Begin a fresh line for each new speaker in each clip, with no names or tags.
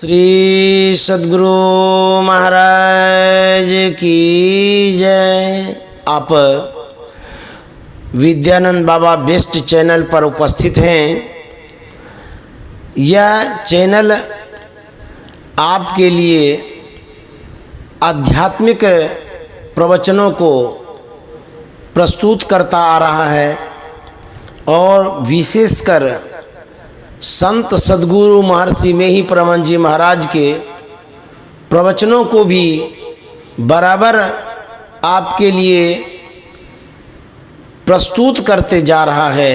श्री सद्गुरु महाराज की जय। आप विद्यानंद बाबा बेस्ट चैनल पर उपस्थित हैं। यह चैनल आपके लिए आध्यात्मिक प्रवचनों को प्रस्तुत करता आ रहा है और विशेषकर संत सद्गुरु महर्षि में ही परम जी महाराज के प्रवचनों को भी बराबर आपके लिए प्रस्तुत करते जा रहा है।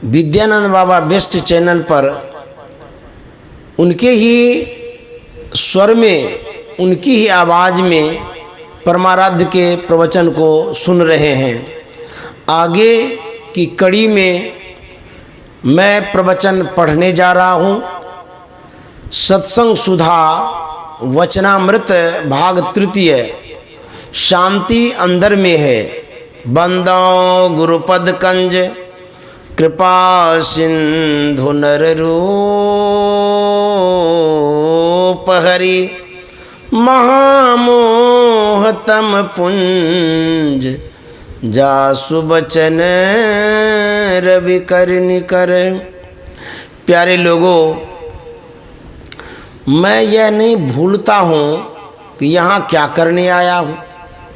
विद्यानंद बाबा बेस्ट चैनल पर उनके ही स्वर में, उनकी ही आवाज़ में परमाराध्य के प्रवचन को सुन रहे हैं। आगे की कड़ी में मैं प्रवचन पढ़ने जा रहा हूँ। सत्संग सुधा वचनामृत भाग तृतीय, शांति अंदर में है। बंदो गुरुपद कंज कृपा सिंधु नर रूप हरि, महामोहतम पुंज जासु बचन रवि कर निकर। प्यारे लोगों, मैं यह नहीं भूलता हूँ कि यहाँ क्या करने आया हूँ।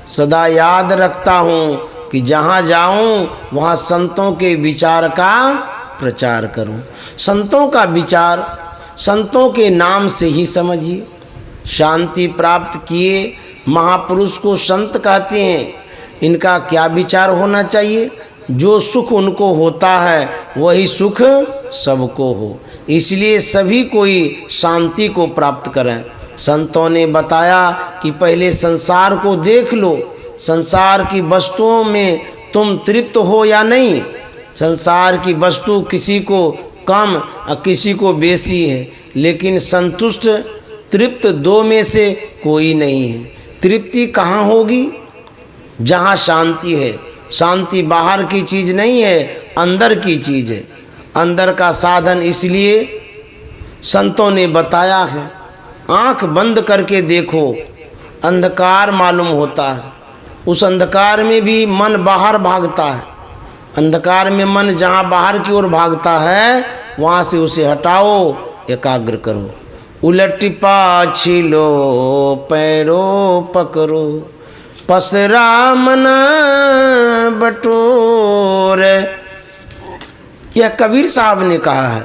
सदा याद रखता हूँ कि जहाँ जाऊँ वहाँ संतों के विचार का प्रचार करूँ। संतों का विचार संतों के नाम से ही समझिए। शांति प्राप्त किए महापुरुष को संत कहते हैं। इनका क्या विचार होना चाहिए? जो सुख उनको होता है वही सुख सबको हो, इसलिए सभी कोई शांति को प्राप्त करें। संतों ने बताया कि पहले संसार को देख लो, संसार की वस्तुओं में तुम तृप्त हो या नहीं। संसार की वस्तु किसी को कम और किसी को बेसी है, लेकिन संतुष्ट तृप्त दो में से कोई नहीं है। तृप्ति कहाँ होगी? जहाँ शांति है। शांति बाहर की चीज़ नहीं है, अंदर की चीज़ है। अंदर का साधन इसलिए संतों ने बताया है। आँख बंद करके देखो, अंधकार मालूम होता है। उस अंधकार में भी मन बाहर भागता है। अंधकार में मन जहाँ बाहर की ओर भागता है वहाँ से उसे हटाओ, एकाग्र करो। उलट पाछी लो पैरों पकड़ो, पसरा मन बटोर। यह कबीर साहब ने कहा है,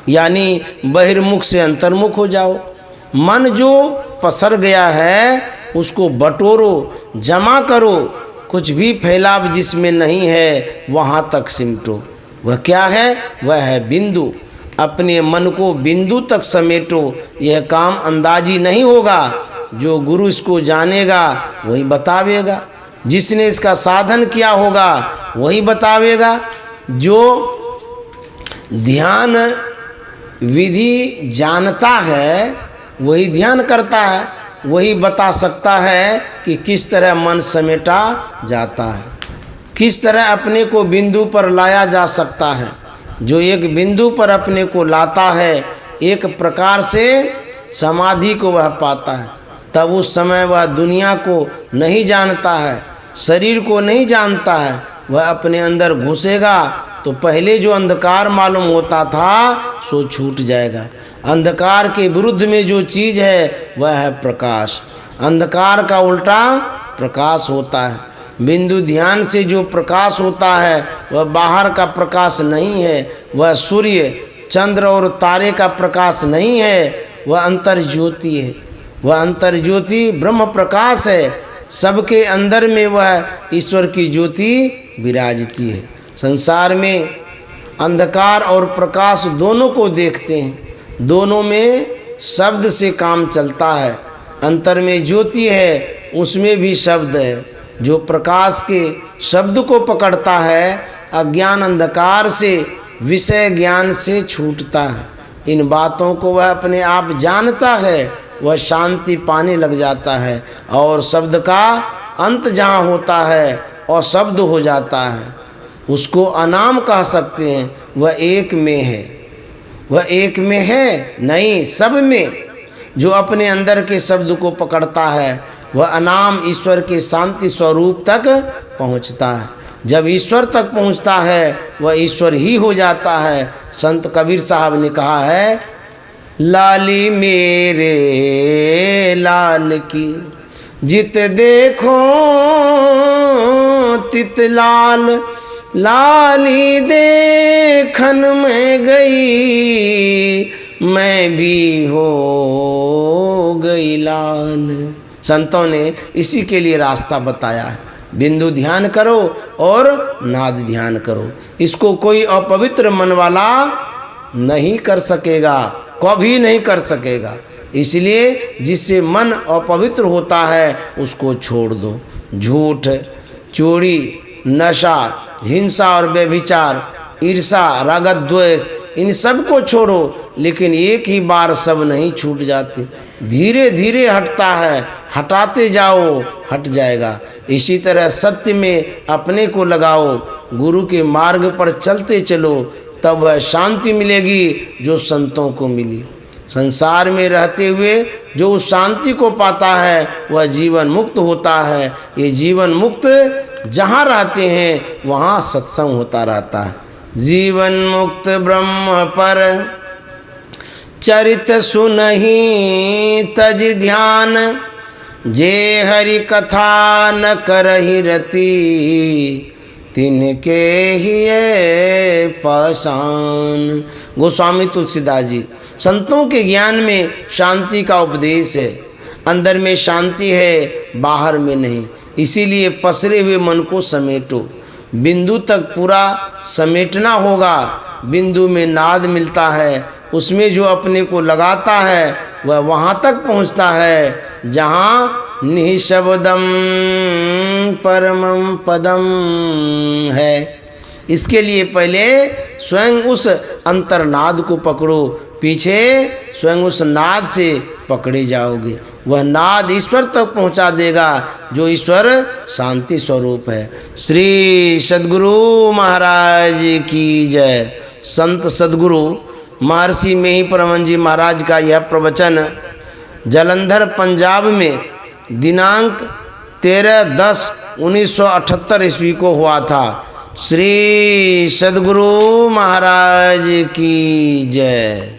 यानी बहिर्मुख से अंतर्मुख हो जाओ। मन जो पसर गया है उसको बटोरो, जमा करो। कुछ भी फैलाव जिसमें नहीं है वहाँ तक सिमटो। वह क्या है? वह है बिंदु। अपने मन को बिंदु तक समेटो। यह काम अंदाजी नहीं होगा। जो गुरु इसको जानेगा वही बतावेगा। जिसने इसका साधन किया होगा वही बतावेगा। जो ध्यान विधि जानता है वही ध्यान करता है, वही बता सकता है कि किस तरह मन समेटा जाता है, किस तरह अपने को बिंदु पर लाया जा सकता है। जो एक बिंदु पर अपने को लाता है, एक प्रकार से समाधि को वह पाता है। तब उस समय वह दुनिया को नहीं जानता है, शरीर को नहीं जानता है। वह अपने अंदर घुसेगा तो पहले जो अंधकार मालूम होता था सो छूट जाएगा। अंधकार के विरुद्ध में जो चीज़ है वह है प्रकाश। अंधकार का उल्टा प्रकाश होता है। बिंदु ध्यान से जो प्रकाश होता है वह बाहर का प्रकाश नहीं है। वह सूर्य चंद्र और तारे का प्रकाश नहीं है, वह अंतर ज्योति है। वह अंतर ज्योति ब्रह्म प्रकाश है। सबके अंदर में वह ईश्वर की ज्योति विराजती है। संसार में अंधकार और प्रकाश दोनों को देखते हैं। दोनों में शब्द से काम चलता है। अंतर में ज्योति है, उसमें भी शब्द है। जो प्रकाश के शब्द को पकड़ता है अज्ञान अंधकार से, विषय ज्ञान से छूटता है। इन बातों को वह अपने आप जानता है, वह शांति पाने लग जाता है और शब्द का अंत जहाँ होता है और शब्द हो जाता है उसको अनाम कह सकते हैं। वह एक में है। वह एक में है? नहीं, सब में। जो अपने अंदर के शब्द को पकड़ता है वह अनाम ईश्वर के शांति स्वरूप तक पहुंचता है। जब ईश्वर तक पहुंचता है वह ईश्वर ही हो जाता है। संत कबीर साहब ने कहा है, लाली मेरे लाल की जित देखो तित लाल, लाली देखन में गई मैं भी हो गई लाल। संतों ने इसी के लिए रास्ता बताया है। बिंदु ध्यान करो और नाद ध्यान करो। इसको कोई अपवित्र मन वाला नहीं कर सकेगा, कभी नहीं कर सकेगा। इसलिए जिससे मन अपवित्र होता है उसको छोड़ दो। झूठ, चोरी, नशा, हिंसा और व्यभिचार, ईर्षा, राग द्वेष, इन सब को छोड़ो। लेकिन एक ही बार सब नहीं छूट जाते, धीरे धीरे हटता है। हटाते जाओ, हट जाएगा। इसी तरह सत्य में अपने को लगाओ, गुरु के मार्ग पर चलते चलो, तब वह शांति मिलेगी जो संतों को मिली। संसार में रहते हुए जो उस शांति को पाता है वह जीवन मुक्त होता है। ये जीवन मुक्त जहाँ रहते हैं वहाँ सत्संग होता रहता है। जीवन मुक्त ब्रह्म पर चरित सुनहि तज ध्यान, जे हरि कथा न करहि रति, तिनके ही पाषाण। गोस्वामी तुलसीदास जी। संतों के ज्ञान में शांति का उपदेश है। अंदर में शांति है, बाहर में नहीं। इसीलिए पसरे हुए मन को समेटो। बिंदु तक पूरा समेटना होगा। बिंदु में नाद मिलता है, उसमें जो अपने को लगाता है वह वहाँ तक पहुँचता है जहाँ निःशब्दम परमं पदम है। इसके लिए पहले स्वयं उस अंतर्नाद को पकड़ो, पीछे स्वयं उस नाद से पकड़े जाओगे। वह नाद ईश्वर तक पहुंचा देगा जो ईश्वर शांति स्वरूप है। श्री सद्गुरु महाराज की जय। संत सद्गुरु महर्षि मेही परमहंस जी महाराज का यह प्रवचन जालंधर पंजाब में दिनांक 13/10/1978 ईस्वी को हुआ था। श्री सद्गुरु महाराज की जय।